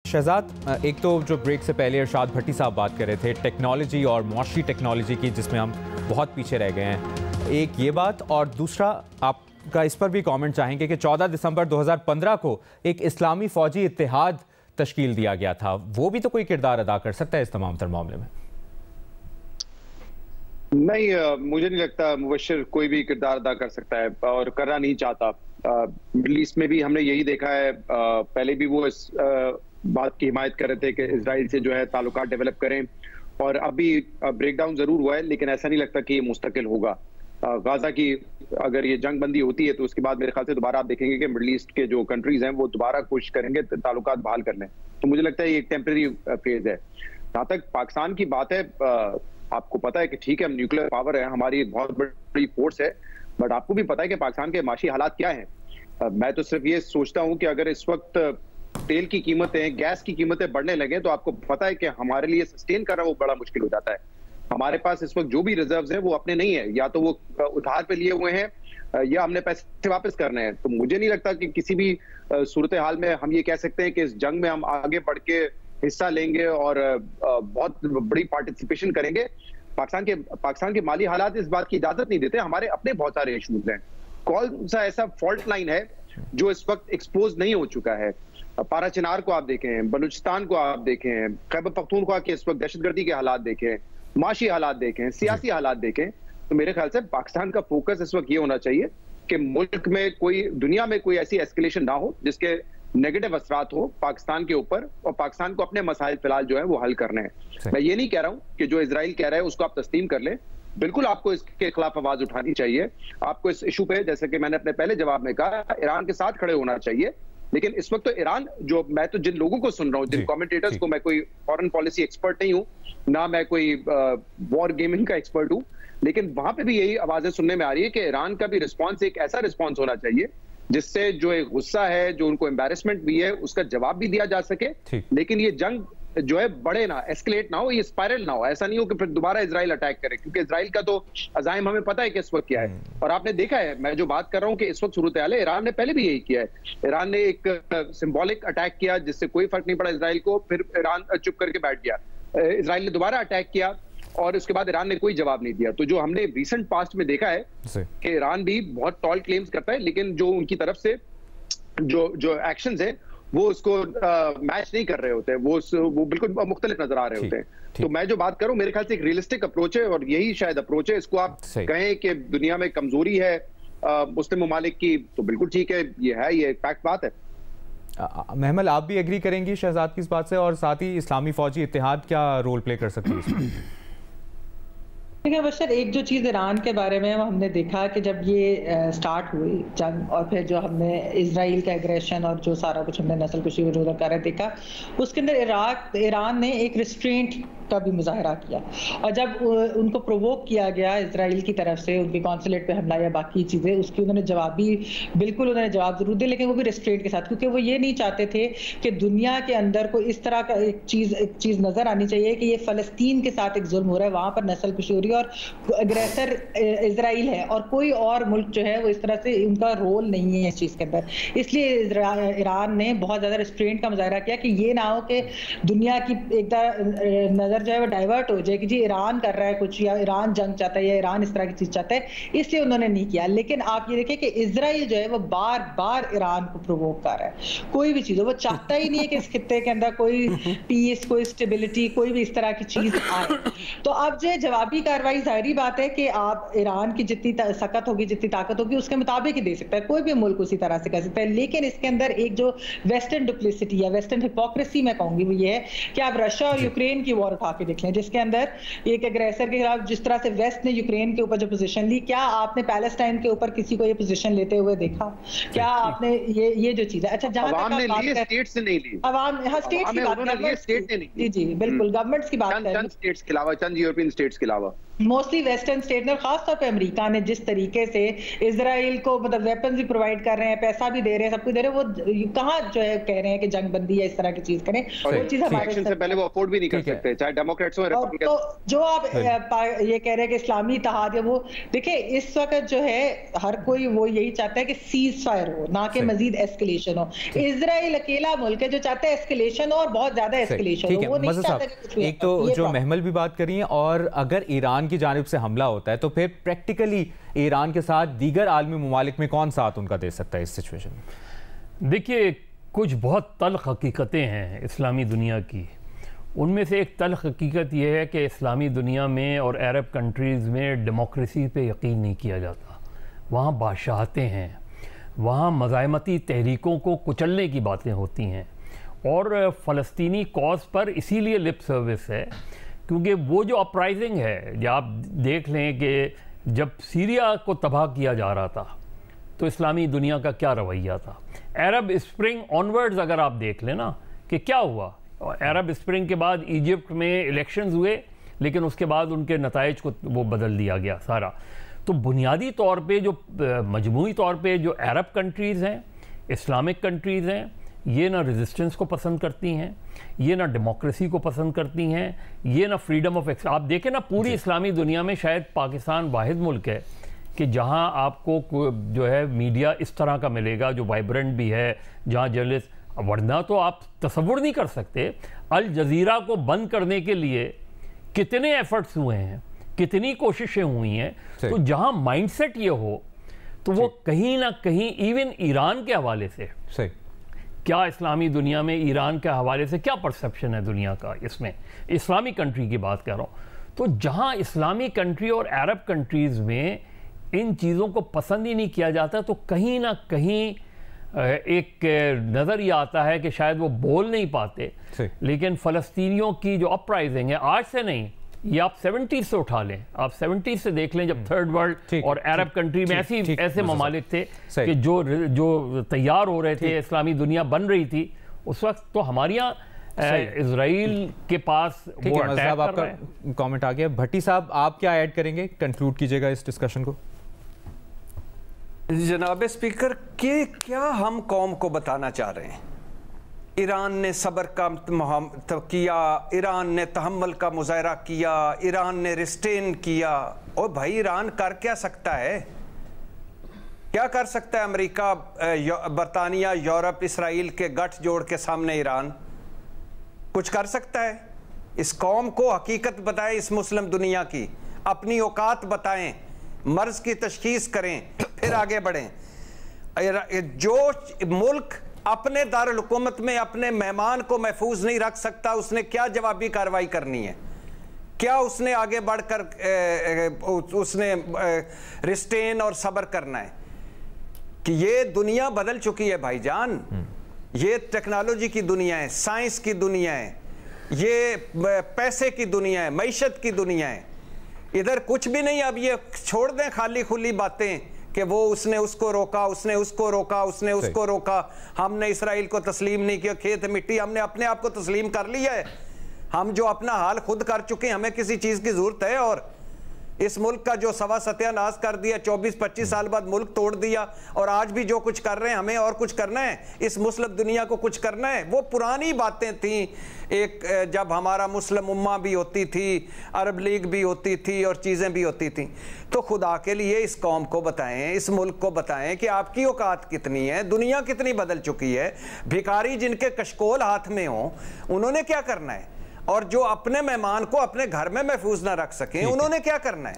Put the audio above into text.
शहजाद, एक तो जो ब्रेक से पहले इरशाद भट्टी साहब बात कर रहे थे टेक्नोलॉजी और मुआशी टेक्नोलॉजी की, जिसमें हम बहुत पीछे रह गए हैं, एक ये बात, और दूसरा आपका इस पर भी कमेंट चाहेंगे कि 14 दिसंबर 2015 को एक इस्लामी फौजी इत्तेहाद तश्कील दिया गया था, वो भी तो कोई किरदार अदा कर सकता है इस तमाम तर मामले में? नहीं, मुझे नहीं लगता मुबश्शिर कोई भी किरदार अदा कर सकता है और करना नहीं चाहता। मिडल ईस्ट में भी हमने यही देखा है। पहले भी वो इस बात की हिमायत कर रहे थे कि इजराइल से जो है ताल्लुकात डेवलप करें, और अभी ब्रेकडाउन जरूर हुआ है, लेकिन ऐसा नहीं लगता कि ये मुस्तकिल होगा। गाजा की अगर ये जंग बंदी होती है तो उसके बाद मेरे ख्याल से दोबारा आप देखेंगे कि मिडल ईस्ट के जो कंट्रीज हैं वो दोबारा कोशिश करेंगे ताल्लुकात बहाल कर लें। तो मुझे लगता है ये एक टेम्परेरी फेज है। जहां तक पाकिस्तान की बात है, आपको पता है कि ठीक है हम न्यूक्लियर पावर है, हमारी बहुत बड़ी फोर्स है, बट आपको भी पता है कि पाकिस्तान के माशी हालात क्या हैं। मैं तो सिर्फ ये सोचता हूं कि अगर इस वक्त तेल की कीमतें, गैस की कीमतें बढ़ने लगे तो आपको पता है कि हमारे लिए सस्टेन करना वो बड़ा मुश्किल हो जाता है। हमारे पास इस वक्त जो भी रिजर्व्स हैं वो अपने नहीं है, या तो वो उधार पे लिए हुए हैं या हमने पैसे वापस करने हैं। तो मुझे नहीं लगता कि किसी भी सूरत हाल में हम ये कह सकते हैं कि इस जंग में हम आगे बढ़ के हिस्सा लेंगे और बहुत बड़ी पार्टिसिपेशन करेंगे। पाकिस्तान के माली हालात इस बात की इजाजत नहीं देते। हमारे अपने बहुत सारे इश्यूज हैं। कौन सा ऐसा फॉल्ट लाइन है जो इस वक्त एक्सपोज नहीं हो चुका है? पारा चिनार को आप देखें, बलूचिस्तान को आप देखें, खैबर पख्तूनख्वा के इस वक्त दहशतगर्दी के हालात देखें, माशी हालात देखें, सियासी हालात देखें, तो मेरे ख्याल से पाकिस्तान का फोकस इस वक्त ये होना चाहिए कि मुल्क में कोई, दुनिया में कोई ऐसी एस्केलेशन ना हो जिसके नेगेटिव असरात हो पाकिस्तान के ऊपर, और पाकिस्तान को अपने मसाइल फिलहाल जो है वो हल करने हैं। मैं ये नहीं कह रहा हूं कि जो इजराइल कह रहा है उसको आप तस्लीम कर लें, बिल्कुल आपको इसके खिलाफ आवाज उठानी चाहिए। आपको इस इशू पे, जैसे कि मैंने अपने पहले जवाब में कहा, ईरान के साथ खड़े होना चाहिए। लेकिन इस वक्त तो ईरान, जो मैं तो जिन लोगों को सुन रहा हूँ, जिन कमेंटेटर्स को, मैं कोई फॉरेन पॉलिसी एक्सपर्ट नहीं हूँ, ना मैं कोई वॉर गेमिंग का एक्सपर्ट हूँ, लेकिन वहां पे भी यही आवाजें सुनने में आ रही है कि ईरान का भी रिस्पॉन्स एक ऐसा रिस्पॉन्स होना चाहिए जिससे जो एक गुस्सा है, जो उनको एम्बैरेसमेंट भी है, उसका जवाब भी दिया जा सके, लेकिन ये जंग जो है बढ़े ना, एस्केलेट ना हो, ये स्पाइरल ना हो। ऐसा नहीं हो कि फिर दोबारा इजराइल अटैक करे, क्योंकि इजराइल का तो अजाइम हमें पता है कि इस वक्त क्या है। और आपने देखा है, मैं जो बात कर रहा हूं कि इस वक्त सूरत हाल है, ईरान ने पहले भी यही किया है। ईरान ने एक सिंबॉलिक अटैक किया जिससे कोई फर्क नहीं पड़ा इजराइल को, फिर ईरान चुप करके बैठ गया। इजराइल ने दोबारा अटैक किया और उसके बाद ईरान ने कोई जवाब नहीं दिया। तो जो हमने रिसेंट पास्ट में देखा है कि ईरान भी बहुत टॉल क्लेम्स करता है, लेकिन जो उनकी तरफ से जो एक्शंस है वो उसको मैच नहीं कर रहे होते, वो बिल्कुल मुख्तलिफ नजर आ रहे होते हैं। तो मैं जो बात करूं, मेरे ख्याल से एक रियलिस्टिक अप्रोच है, और यही शायद अप्रोच है। इसको आप कहें कि दुनिया में कमजोरी है मुस्लिम ममालिक की, तो बिल्कुल ठीक है, ये फैक्ट बात है। महमल, आप भी एग्री करेंगी शहजाद की इस बात से? और साथ ही इस्लामी फौजी इत्तेहाद क्या रोल प्ले कर सकती है इसमें? देखिए बशर, एक जो चीज़ ईरान के बारे में हमने देखा कि जब ये स्टार्ट हुई जंग, और फिर जो हमने इजराइल का एग्रेशन और जो सारा कुछ हमने नस्ल कुशी विरोध कर देखा, उसके अंदर ईरान ने एक रिस्ट्रेंट का भी मुजाहरा किया। और जब उनको प्रोवोक किया गया इजराइल की तरफ से, उनके कॉन्सुलेट पे हमला या बाकी चीज़ें, उसकी उन्होंने उन्होंने जवाब जरूर दिया, लेकिन वो भी रिस्ट्रेंट के साथ, क्योंकि वो ये नहीं चाहते थे कि दुनिया के अंदर को इस तरह का एक चीज़ नजर आनी चाहिए कि ये फलस्तीन के साथ एक जुल्म हो रहा है, वहाँ पर नस्ल कुशी हो रही है और अग्रेसर इजराइल है, और कोई और मुल्क जो है वो इस तरह से, उनका रोल नहीं है इस चीज़ के अंदर। इसलिए ईरान ने बहुत ज़्यादा रिस्ट्रेंट का मुजाहरा किया कि ये ना हो कि दुनिया की एक नज़र जो है वो डाइवर्ट हो जाए कि जी ईरान कर रहा है कुछ, या ईरान जंग चाहता है, या ईरान इस तरह की चीज चाहता है, इसलिए उन्होंने नहीं किया। लेकिन आप ये देखिए कि इजराइल जो है वो बार बार ईरान को प्रोवोक कर रहा है, कोई भी चीज हो, वो चाहता ही नहीं है कि इस खित्ते के अंदर कोई पीस, कोई स्टेबिलिटी, कोई भी इस तरह की चीज आए। तो अब जो जवाबी कार्रवाई, जाहिर बात है कि आप ईरान की जितनी सख्त होगी, जितनी ताकत होगी, उसके मुताबिक ही दे सकता है, कोई भी मुल्क उसी तरह से कर सकता है। लेकिन इसके अंदर एक जो वेस्टर्न डुप्लिसिटी या वेस्टर्न हिपोक्रेसी मैं कहूंगी वो ये है कि आप रशिया और यूक्रेन की वॉर के देख लें, जिसके अंदर एक एग्रेसर के खिलाफ जिस तरह से वेस्ट ने यूक्रेन के ऊपर जो पोजीशन ली, क्या आपने पैलेस्टाइन के ऊपर किसी को ये पोजीशन लेते हुए देखा? क्या आपने ये जो चीज है, अच्छा जहां तक आप बात कर, स्टेट से नहीं ली, अवाम, हाँ स्टेट की बात कर, स्टेट ने नहीं, जी बिल्कुल, गवर्नमेंट्स की बात कर, चंद स्टेट्स के अलावा, चंद यूरोपियन स्टेट्स के अलावा मोस्टली वेस्टर्न स्टेट ने, और खासतौर पे अमेरिका ने जिस तरीके से इजराइल को मतलब वेपन्स भी प्रोवाइड कर रहे हैं, पैसा भी दे रहे हैं, सब कुछ दे रहे हैं, वो कहाँ जो है कह रहे हैं कि जंग बंदी या इस तरह की चीज करें, वो चीज हमारे से पहले वो अफोर्ड भी नहीं कर सकते, चाहे डेमोक्रेट्स और तो जो आप ये कह रहे हैं कि इस्लामी इत्तेहाद है, वो देखिए इस वक्त जो है हर कोई वो यही चाहता है कि सीज फायर हो, ना कि मजीद एस्केलेशन हो। इजराइल अकेला मुल्क है जो चाहता है एस्केलेशन हो और बहुत ज्यादा एस्केलेशन हो। वो नहीं चाहता कि कुछ भी। एक तो जो महमल भी बात करी है, और अगर ईरान की जानिब से हमला होता है तो फिर प्रैक्टिकली ईरान के साथ दीगर आलमी ममालिक में कौन साथ उनका दे सकता है इस सिचुएशन में? देखिए, कुछ बहुत तल्ख हकीकतें हैं इस्लामी दुनिया की। उनमें से एक तल्ख हकीकत यह है कि इस्लामी दुनिया में और अरब कंट्रीज़ में डेमोक्रेसी पे यकीन नहीं किया जाता। वहाँ बादशाहतें हैं, वहाँ मज़ाहमती तहरीकों को कुचलने की बातें होती हैं, और फ़लस्तीनी कॉज पर इसीलिए लिप सर्विस है क्योंकि वो जो अपराइजिंग है, जब आप देख लें कि जब सीरिया को तबाह किया जा रहा था तो इस्लामी दुनिया का क्या रवैया था। अरब स्प्रिंग ऑनवर्ड्स अगर आप देख लें ना कि क्या हुआ, अरब स्प्रिंग के बाद इजिप्ट में इलेक्शंस हुए, लेकिन उसके बाद उनके नताइज को वो बदल दिया गया सारा। तो बुनियादी तौर पे जो मजमूई तौर पे जो अरब कंट्रीज़ हैं, इस्लामिक कंट्रीज़ हैं, ये ना रेजिस्टेंस को पसंद करती हैं, ये ना डेमोक्रेसी को पसंद करती हैं, ये ना फ्रीडम ऑफ आप देखें ना पूरी इस्लामी दुनिया में शायद पाकिस्तान वाहिद मुल्क है कि जहां आपको जो है मीडिया इस तरह का मिलेगा जो वाइब्रेंट भी है, जहां जर्नलिस्ट, वरना तो आप तसव्वुर नहीं कर सकते अल जजीरा को बंद करने के लिए कितने एफर्ट्स हुए हैं, कितनी कोशिशें हुई हैं। तो जहां माइंडसेट ये हो तो वो कहीं ना कहीं इवन ईरान के हवाले से क्या इस्लामी दुनिया में ईरान के हवाले से क्या परसेप्शन है दुनिया का, इसमें इस्लामी कंट्री की बात कर रहा हूँ। तो जहां इस्लामी कंट्री और अरब कंट्रीज़ में इन चीज़ों को पसंद ही नहीं किया जाता, तो कहीं ना कहीं एक नज़र ये आता है कि शायद वो बोल नहीं पाते, लेकिन फ़लस्तीनियों की जो अपराइजिंग है आज से नहीं, ये आप 70s से उठा लें, आप 70s से देख लें जब थर्ड वर्ल्ड और अरब कंट्री में ऐसे ममालिक थे कि जो तैयार हो रहे थे, इस्लामी दुनिया बन रही थी उस वक्त, तो हमारे यहाँ इजराइल के पास वो अटैक कर रहा है। आपका कमेंट आ गया। भट्टी साहब, आप क्या ऐड करेंगे, कंक्लूड कीजिएगा इस डिस्कशन को। जनाब स्पीकर, के क्या हम कौम को बताना चाह रहे हैं? ईरान ने सब्र का किया, ईरान ने तहम्मुल का मुजाहरा किया, ईरान ने रिस्टेन किया। और भाई ईरान कर क्या सकता है? क्या कर सकता है अमेरिका, बरतानिया, यूरोप, इसराइल के गठजोड़ के सामने ईरान कुछ कर सकता है? इस कौम को हकीकत बताएं, इस मुस्लिम दुनिया की अपनी औकात बताएं, मर्ज की तशखीस करें, फिर आगे बढ़ें। जो मुल्क अपने दारुल हुकूमत में अपने मेहमान को महफूज नहीं रख सकता, उसने क्या जवाबी कार्रवाई करनी है? क्या उसने आगे बढ़कर उसने रिस्टेन और सब्र करना है? कि ये दुनिया बदल चुकी है भाईजान, ये टेक्नोलॉजी की दुनिया है, साइंस की दुनिया है, ये पैसे की दुनिया है, मईशत की दुनिया है। इधर कुछ भी नहीं। अब ये छोड़ दें खाली खुली बातें कि वो उसने उसको रोका, उसने उसको रोका, उसने उसको रोका, हमने इसराइल को तस्लीम नहीं किया, खेत मिट्टी, हमने अपने आप को तस्लीम कर लिया है। हम जो अपना हाल खुद कर चुके हैं, हमें किसी चीज़ की ज़रूरत है? और इस मुल्क का जो सवा सत्यानाश कर दिया, 24-25 साल बाद मुल्क तोड़ दिया, और आज भी जो कुछ कर रहे हैं हमें और कुछ करना है, इस मुस्लिम दुनिया को कुछ करना है। वो पुरानी बातें थी, एक जब हमारा मुस्लिम उम्मा भी होती थी, अरब लीग भी होती थी और चीज़ें भी होती थी। तो खुदा के लिए इस कौम को बताएं, इस मुल्क को बताएं कि आपकी औकात कितनी है, दुनिया कितनी बदल चुकी है। भिखारी जिनके कशकोल हाथ में हो, उन्होंने क्या करना है? और जो अपने मेहमान को अपने घर में महफूज ना रख सकें, उन्होंने क्या करना है?